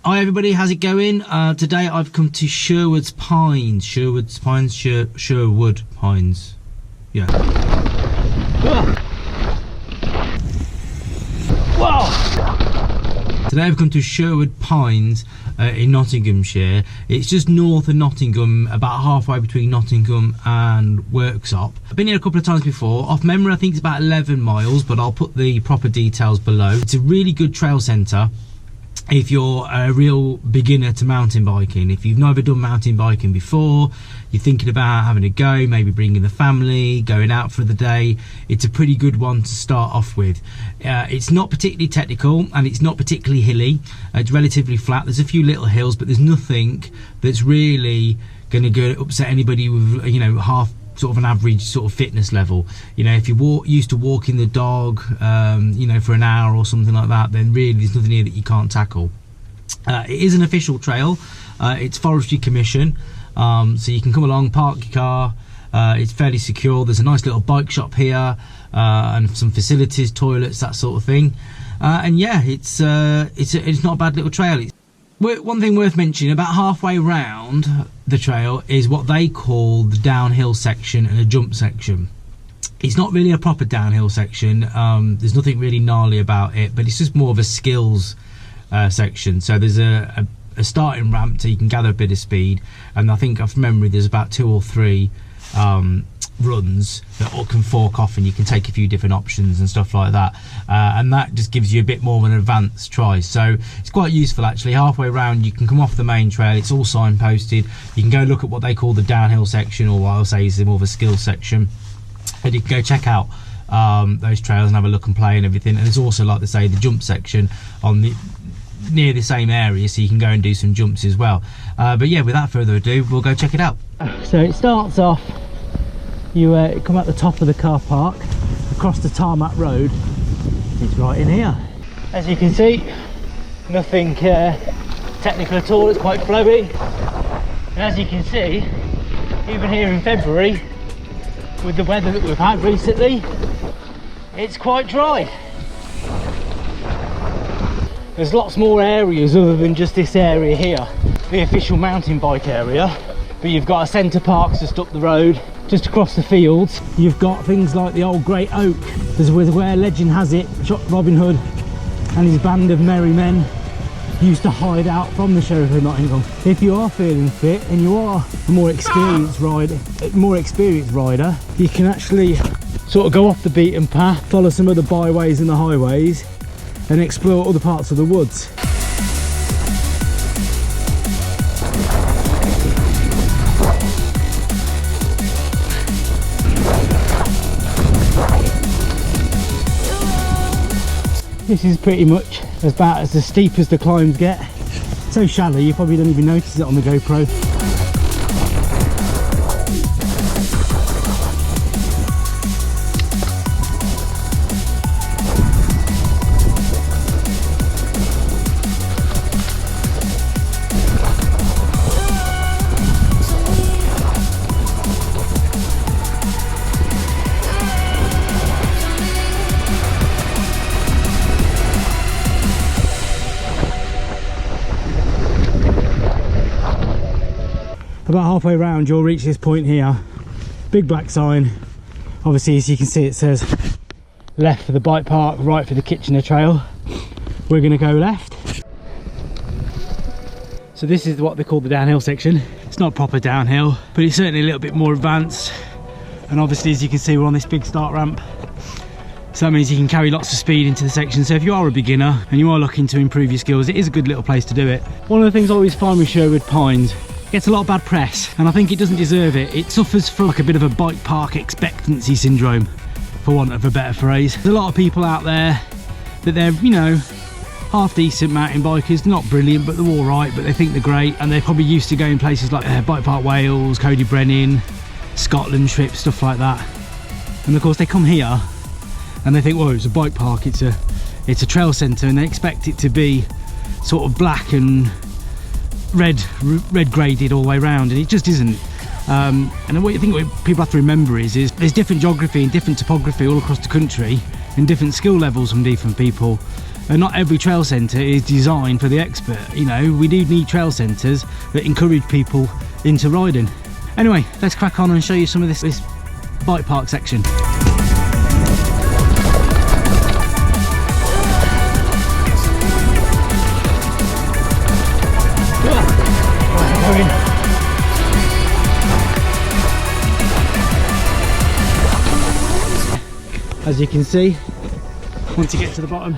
Hi everybody, how's it going? Today I've come to Sherwood Pines. Sherwood Pines. Yeah. Whoa! Today I've come to Sherwood Pines in Nottinghamshire. It's just north of Nottingham, about halfway between Nottingham and Worksop. I've been here a couple of times before. Off memory I think it's about 11 miles, but I'll put the proper details below. It's a really good trail centre if you're a real beginner to mountain biking. If you've never done mountain biking before, you're thinking about having a go, maybe bringing the family, going out for the day, it's a pretty good one to start off with. It's not particularly technical and it's not particularly hilly. It's relatively flat. There's a few little hills, but there's nothing that's really going to go upset anybody with, you know, half sort of an average sort of fitness level. You know, if you're used to walking the dog, you know, for an hour or something like that, then really there's nothing here that you can't tackle. It is an official trail. It's Forestry Commission, so you can come along, park your car. It's fairly secure. There's a nice little bike shop here and some facilities, toilets, that sort of thing. And yeah, it's not a bad little trail. One thing worth mentioning, about halfway round the trail is what they call the downhill section and a jump section. It's not really a proper downhill section. There's nothing really gnarly about it, but it's just more of a skills section. So there's a starting ramp so you can gather a bit of speed, and I think from memory there's about 2 or 3 runs that all can fork off, and you can take a few different options and stuff like that, and that just gives you a bit more of an advanced try. So it's quite useful actually. Halfway around you can come off the main trail, it's all signposted. You can go look at what they call the downhill section, or what I'll say is more of a skills section, and you can go check out those trails and have a look and play and everything. And there's also, like they say, the jump section on the near the same area, so you can go and do some jumps as well. But yeah, without further ado, we'll go check it out. So it starts off, you come at the top of the car park, across the tarmac road. It's right in here. As you can see, nothing technical at all. It's quite flowy, and as you can see, even here in February, with the weather that we've had recently, it's quite dry. There's lots more areas other than just this area here, the official mountain bike area, but you've got a centre park just up the road. Just across the fields you've got things like the old Great Oak. There's where legend has it Robin Hood and his band of merry men used to hide out from the Sheriff of Nottingham. If you are feeling fit and you are a more experienced rider, you can actually sort of go off the beaten path, follow some of the byways and the highways, and explore other parts of the woods. This is pretty much about as steep as the climbs get. So shallow you probably don't even notice it on the GoPro. About halfway around you'll reach this point here, big black sign. Obviously, as you can see, it says left for the bike park, right for the Kitchener Trail. We're going to go left. So this is what they call the downhill section. It's not proper downhill, but it's certainly a little bit more advanced, and obviously as you can see we're on this big start ramp, so that means you can carry lots of speed into the section. So if you are a beginner and you are looking to improve your skills, it is a good little place to do it. One of the things I always find with Sherwood Pines, gets a lot of bad press, and I think it doesn't deserve it. It suffers from like a bit of a bike park expectancy syndrome, for want of a better phrase. There's a lot of people out there that they're, you know, half decent mountain bikers, not brilliant, but they're all right, but they think they're great, and they're probably used to going places like Bike Park Wales, Cody Brennan, Scotland trips, stuff like that. And of course they come here and they think, well, it's a bike park, it's a trail centre, and they expect it to be sort of black and red graded all the way around, and it just isn't. And what people have to remember is there's different geography and different topography all across the country, and different skill levels from different people. And not every trail centre is designed for the expert. You know, we do need trail centres that encourage people into riding. Anyway, let's crack on and show you some of this bike park section. As you can see, once you get to the bottom,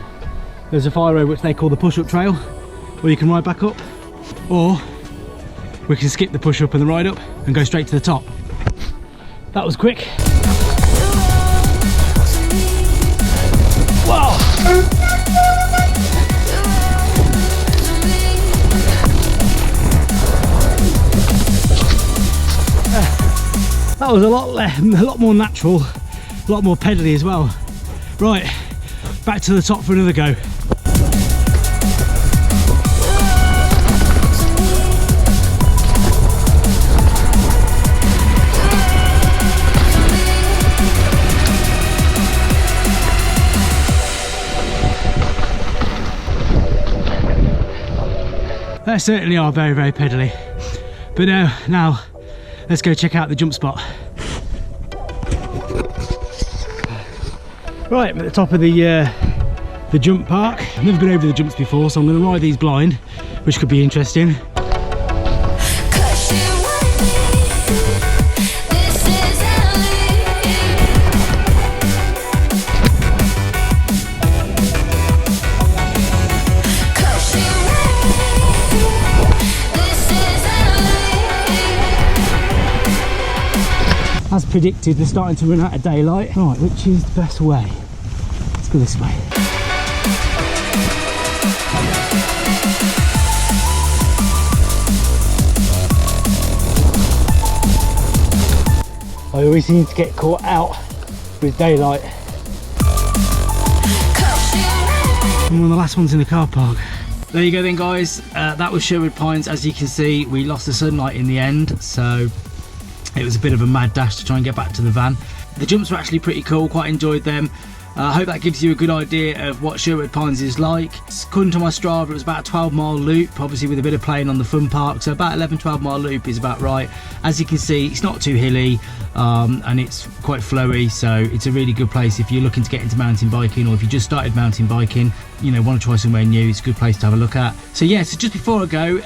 there's a fire road which they call the push-up trail, where you can ride back up, or we can skip the push-up and the ride up and go straight to the top. That was quick. Whoa! That was a lot more natural, a lot more pedally as well. Right, back to the top for another go. They certainly are very, very pedally. But now let's go check out the jump spot. Right, I'm at the top of the jump park. I've never been over the jumps before, so I'm going to ride these blind, which could be interesting. As predicted, they're starting to run out of daylight. Right, which is the best way? Let's go this way. I always seem to get caught out with daylight. I'm one of the last ones in the car park. There you go then, guys. That was Sherwood Pines. As you can see, we lost the sunlight in the end, so it was a bit of a mad dash to try and get back to the van. The jumps were actually pretty cool, quite enjoyed them. I hope that gives you a good idea of what Sherwood Pines is like. According to my Strava, it was about a 12-mile loop, obviously with a bit of playing on the fun park, so about 11-12 mile loop is about right. As you can see, it's not too hilly, and it's quite flowy, so it's a really good place if you're looking to get into mountain biking, or if you just started mountain biking, you know, want to try somewhere new. It's a good place to have a look at. So yeah, so just before I go,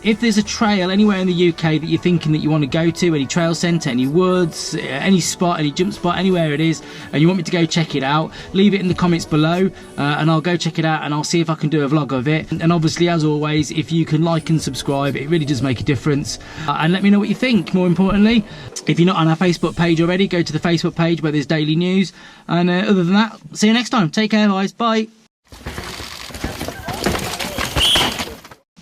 if there's a trail anywhere in the UK that you're thinking that you want to go to, any trail centre, any woods, any spot, any jump spot, anywhere it is, and you want me to go check it out, leave it in the comments below, and I'll go check it out, and I'll see if I can do a vlog of it. And obviously, as always, if you can like and subscribe, it really does make a difference. And let me know what you think. More importantly, if you're not on our Facebook page already, go to the Facebook page where there's daily news. And other than that, see you next time. Take care, guys. Bye.